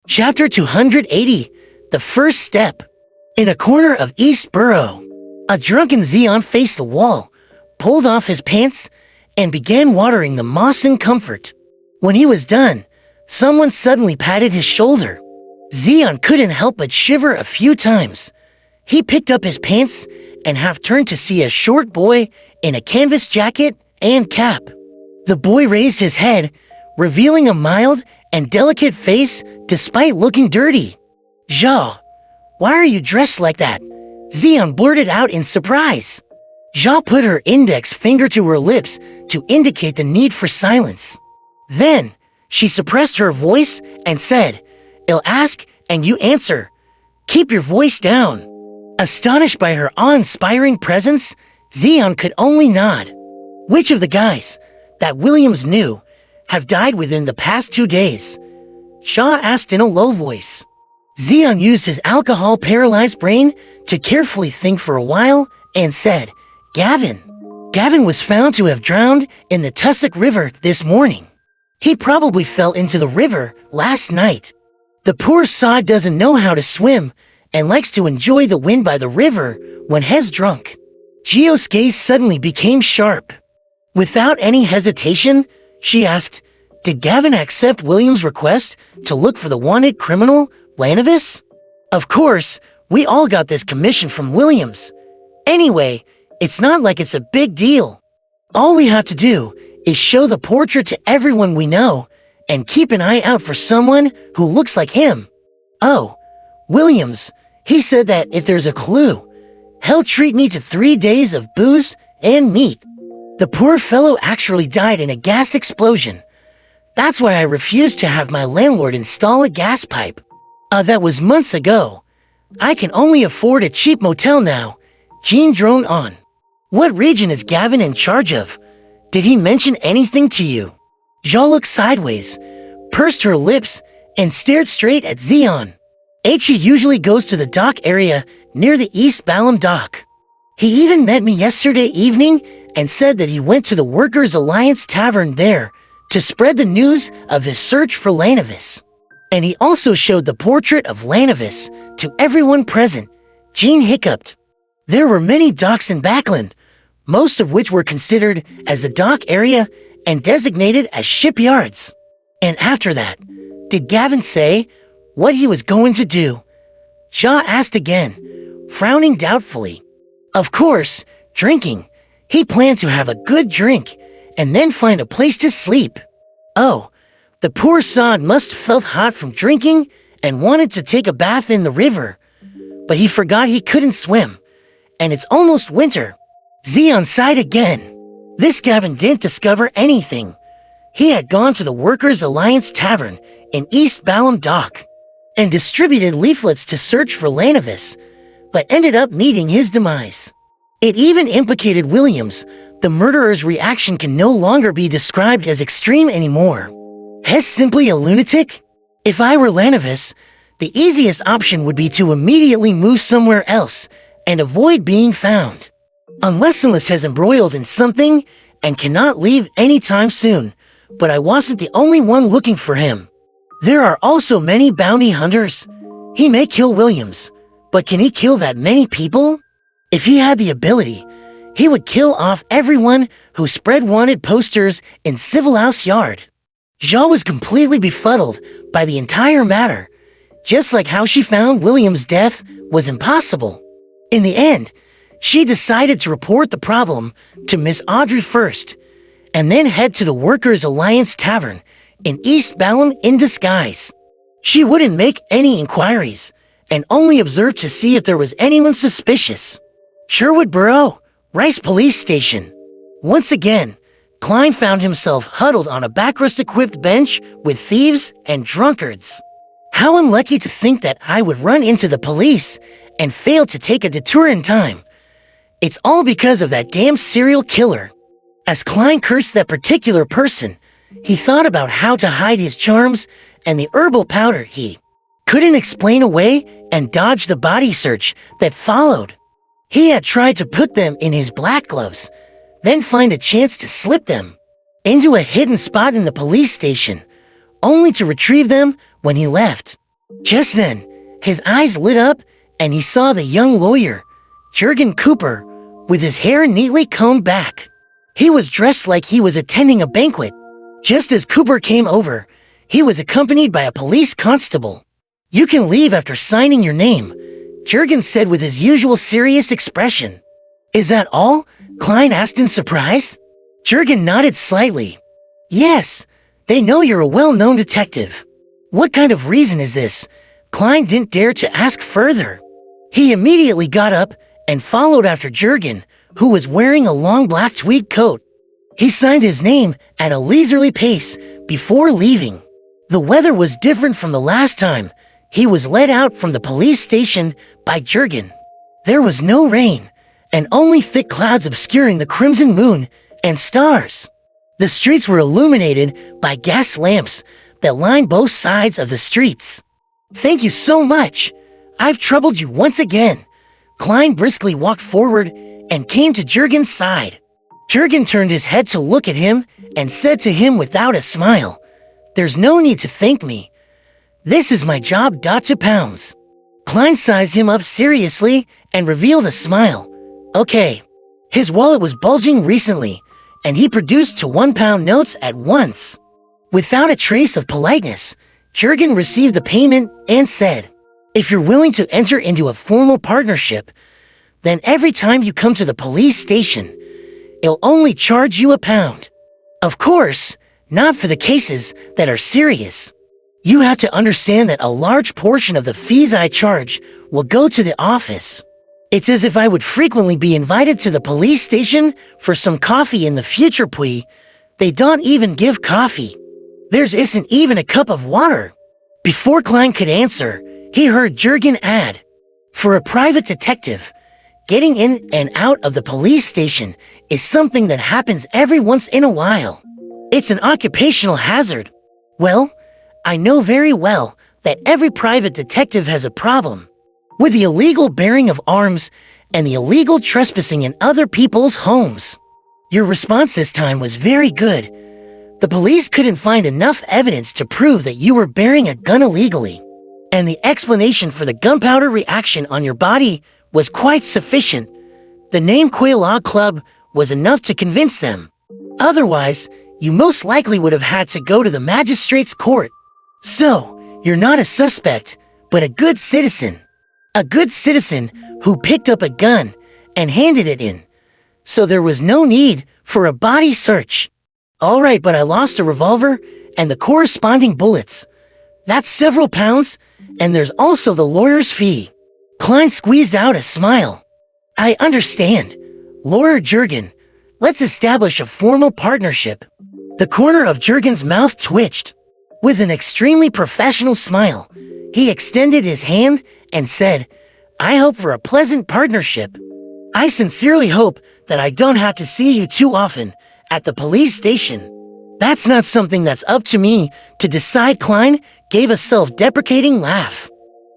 Chapter 280, The First Step. In a corner of East Borough, a drunken Zeon faced a wall, pulled off his pants, and began watering the moss in comfort. When he was done, someone suddenly patted his shoulder. Zeon couldn't help but shiver a few times. He picked up his pants and half turned to see a short boy in a canvas jacket and cap. The boy raised his head, revealing a mild and delicate face despite looking dirty. "Zhao, why are you dressed like that?" Zeon blurted out in surprise. Zhao put her index finger to her lips to indicate the need for silence. Then, she suppressed her voice and said, "I'll ask and you answer. Keep your voice down." Astonished by her awe-inspiring presence, Zeon could only nod. Which of the guys that Williams knew have died within the past 2 days? Shaw asked in a low voice. Zeon used his alcohol-paralyzed brain to carefully think for a while and said, "Gavin. Gavin was found to have drowned in the Tussock River this morning. He probably fell into the river last night. The poor sod doesn't know how to swim and likes to enjoy the wind by the river when he's drunk." Gio's gaze suddenly became sharp. Without any hesitation, she asked, "Did Gavin accept Williams' request to look for the wanted criminal, Lanovis?" "Of course, we all got this commission from Williams. Anyway, it's not like it's a big deal. All we have to do is show the portrait to everyone we know and keep an eye out for someone who looks like him. Oh, Williams, he said that if there's a clue, he'll treat me to 3 days of booze and meat. The poor fellow actually died in a gas explosion. That's why I refused to have my landlord install a gas pipe. That was months ago. I can only afford a cheap motel now." Jean droned on. "What region is Gavin in charge of? Did he mention anything to you?" Zhao looked sideways, pursed her lips, and stared straight at Zeon. "He usually goes to the dock area near the East Balam dock. He even met me yesterday evening and said that he went to the Workers' Alliance Tavern there to spread the news of his search for Lanovis. And he also showed the portrait of Lanovis to everyone present." Jean hiccuped. There were many docks in Backland, most of which were considered as the dock area and designated as shipyards. "And after that, did Gavin say what he was going to do?" Shaw asked again, frowning doubtfully. "Of course, drinking. He planned to have a good drink and then find a place to sleep. Oh, the poor sod must have felt hot from drinking and wanted to take a bath in the river. But he forgot he couldn't swim, and it's almost winter." Zeon sighed again. This Gavin didn't discover anything. He had gone to the Workers' Alliance Tavern in East Balam Dock and distributed leaflets to search for Lanovis, but ended up meeting his demise. It even implicated Williams. The murderer's reaction can no longer be described as extreme anymore. He's simply a lunatic? If I were Lanovis, the easiest option would be to immediately move somewhere else and avoid being found. Unless he's embroiled in something and cannot leave anytime soon, but I wasn't the only one looking for him. There are also many bounty hunters. He may kill Williams, but can he kill that many people? If he had the ability, he would kill off everyone who spread wanted posters in Civil House Yard." Zhao was completely befuddled by the entire matter, just like how she found William's death was impossible. In the end, she decided to report the problem to Miss Audrey first, and then head to the Workers' Alliance Tavern in East Balam in disguise. She wouldn't make any inquiries, and only observe to see if there was anyone suspicious. Sherwood Borough, Rice Police Station. Once again, Klein found himself huddled on a backrest-equipped bench with thieves and drunkards. How unlucky to think that I would run into the police and fail to take a detour in time. It's all because of that damn serial killer. As Klein cursed that particular person, he thought about how to hide his charms and the herbal powder he couldn't explain away and dodge the body search that followed. He had tried to put them in his black gloves, then find a chance to slip them into a hidden spot in the police station, only to retrieve them when he left. Just then, his eyes lit up and he saw the young lawyer, Jurgen Cooper, with his hair neatly combed back. He was dressed like he was attending a banquet. Just as Cooper came over, he was accompanied by a police constable. "You can leave after signing your name," Jurgen said with his usual serious expression. "Is that all?" Klein asked in surprise. Jurgen nodded slightly. "Yes, they know you're a well-known detective." "What kind of reason is this?" Klein didn't dare to ask further. He immediately got up and followed after Jurgen, who was wearing a long black tweed coat. He signed his name at a leisurely pace before leaving. The weather was different from the last time he was led out from the police station by Jurgen. There was no rain, and only thick clouds obscuring the crimson moon and stars. The streets were illuminated by gas lamps that lined both sides of the streets. "Thank you so much. I've troubled you once again." Klein briskly walked forward and came to Jurgen's side. Jurgen turned his head to look at him and said to him without a smile, "There's no need to thank me. This is my job, £2." Klein sized him up seriously and revealed a smile. "Okay." His wallet was bulging recently, and he produced two £1 notes at once. Without a trace of politeness, Jurgen received the payment and said, "If you're willing to enter into a formal partnership, then every time you come to the police station, it'll only charge you £1. Of course, not for the cases that are serious. You have to understand that a large portion of the fees I charge will go to the office. It's as if I would frequently be invited to the police station for some coffee in the future, please. They don't even give coffee. There's isn't even a cup of water." Before Klein could answer, he heard Jurgen add, "For a private detective, getting in and out of the police station is something that happens every once in a while. It's an occupational hazard. Well, I know very well that every private detective has a problem with the illegal bearing of arms and the illegal trespassing in other people's homes. Your response this time was very good. The police couldn't find enough evidence to prove that you were bearing a gun illegally, and the explanation for the gunpowder reaction on your body was quite sufficient. The name Quelaw Club was enough to convince them. Otherwise, you most likely would have had to go to the magistrate's court. So, you're not a suspect, but a good citizen. A good citizen who picked up a gun and handed it in. So there was no need for a body search. All right, but I lost a revolver and the corresponding bullets. That's several pounds, and there's also the lawyer's fee." Klein squeezed out a smile. "I understand. Lawyer Jurgen, let's establish a formal partnership." The corner of Jurgen's mouth twitched. With an extremely professional smile, he extended his hand and said, "I hope for a pleasant partnership. I sincerely hope that I don't have to see you too often at the police station." "That's not something that's up to me to decide." Klein gave a self-deprecating laugh.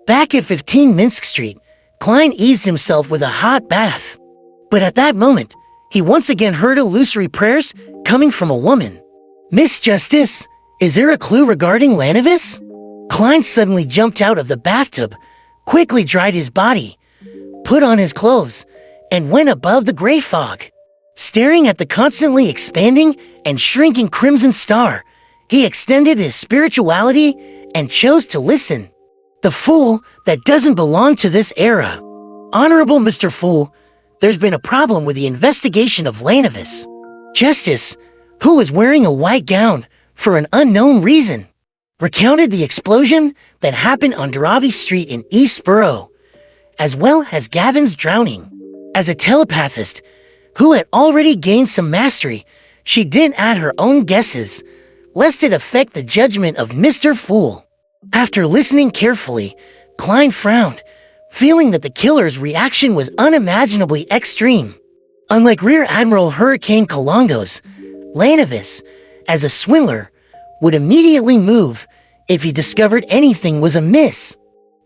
Back at 15 Minsk Street, Klein eased himself with a hot bath. But at that moment, he once again heard illusory prayers coming from a woman. "Miss Justice, is there a clue regarding Lanovis?" Klein suddenly jumped out of the bathtub, quickly dried his body, put on his clothes, and went above the gray fog. Staring at the constantly expanding and shrinking crimson star, he extended his spirituality and chose to listen. "The fool that doesn't belong to this era. Honorable Mr. Fool, there's been a problem with the investigation of Lanovis. Justice, who was wearing a white gown for an unknown reason, recounted the explosion that happened on Darabi Street in East Borough, as well as Gavin's drowning. As a telepathist who had already gained some mastery, she didn't add her own guesses, lest it affect the judgment of Mr. Fool." After listening carefully, Klein frowned, feeling that the killer's reaction was unimaginably extreme. Unlike Rear Admiral Hurricane Kalongos, Lanovis, as a swindler, would immediately move if he discovered anything was amiss.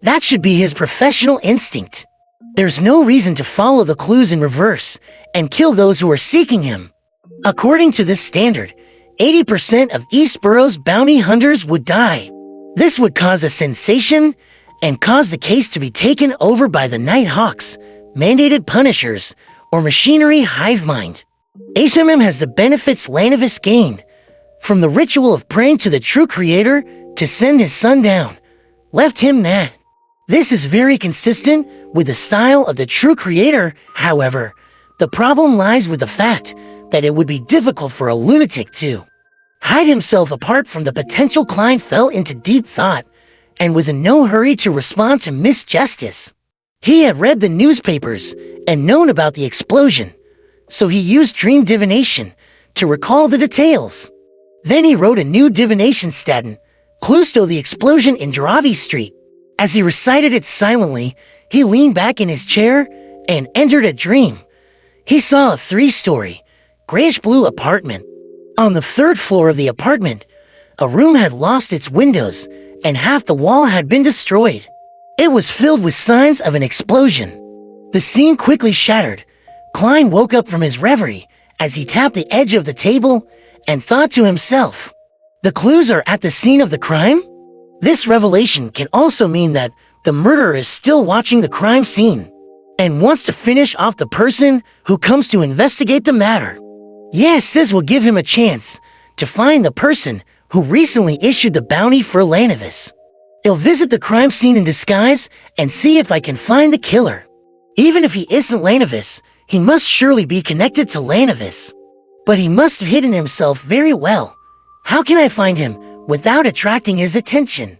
That should be his professional instinct. There's no reason to follow the clues in reverse and kill those who are seeking him. According to this standard, 80% of East Borough's bounty hunters would die. This would cause a sensation and caused the case to be taken over by the Night Hawks, mandated punishers, or machinery hive mind. HMM has the benefits Lanavis gained, from the ritual of praying to the true creator to send his son down, left him mad. This is very consistent with the style of the true creator. However, the problem lies with the fact that it would be difficult for a lunatic to hide himself apart from the potential. Klein fell into deep thought and was in no hurry to respond to Miss Justice. He had read the newspapers and known about the explosion, so he used dream divination to recall the details. Then he wrote a new divination statin, Clusto the explosion in Dravi Street. As he recited it silently, he leaned back in his chair and entered a dream. He saw a 3-story, grayish-blue apartment. On the 3rd floor of the apartment, a room had lost its windows and half the wall had been destroyed. It was filled with signs of an explosion. The scene quickly shattered. Klein woke up from his reverie as he tapped the edge of the table and thought to himself, the clues are at the scene of the crime? This revelation can also mean that the murderer is still watching the crime scene and wants to finish off the person who comes to investigate the matter. Yes, this will give him a chance to find the person who recently issued the bounty for Lanavis. I'll visit the crime scene in disguise and see if I can find the killer. Even if he isn't Lanavis, he must surely be connected to Lanavis. But he must have hidden himself very well. How can I find him without attracting his attention?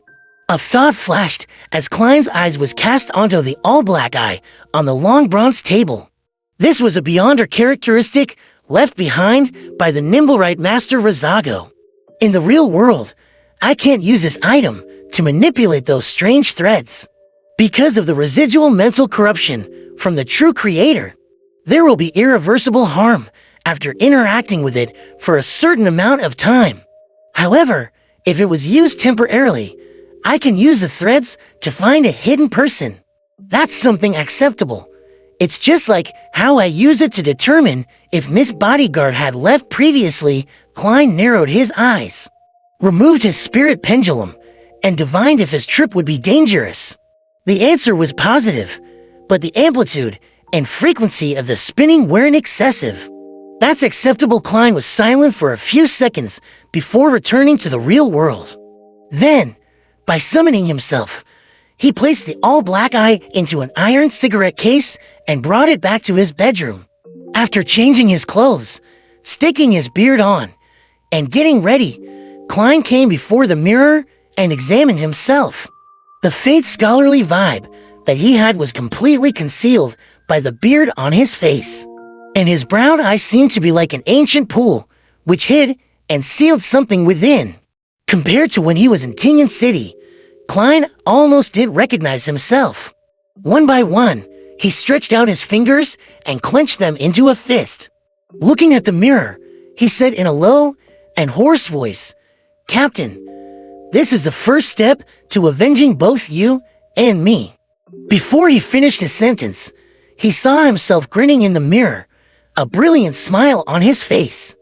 A thought flashed as Klein's eyes was cast onto the all-black eye on the long bronze table. This was a beyonder characteristic left behind by the Nimblewright Master Razago. In the real world, I can't use this item to manipulate those strange threads. Because of the residual mental corruption from the true creator, there will be irreversible harm after interacting with it for a certain amount of time. However, if it was used temporarily, I can use the threads to find a hidden person. That's something acceptable. It's just like how I use it to determine if Miss Bodyguard had left previously. Klein narrowed his eyes, removed his spirit pendulum, and divined if his trip would be dangerous. The answer was positive, but the amplitude and frequency of the spinning weren't excessive. That's acceptable. Klein was silent for a few seconds before returning to the real world. Then, by summoning himself, he placed the all-black eye into an iron cigarette case and brought it back to his bedroom. After changing his clothes, sticking his beard on, and getting ready, Klein came before the mirror and examined himself. The faint scholarly vibe that he had was completely concealed by the beard on his face, and his brown eyes seemed to be like an ancient pool, which hid and sealed something within. Compared to when he was in Tingen City, Klein almost didn't recognize himself. One by one, he stretched out his fingers and clenched them into a fist. Looking at the mirror, he said in a low and hoarse voice, "Captain, this is the first step to avenging both you and me." Before he finished his sentence, he saw himself grinning in the mirror, a brilliant smile on his face.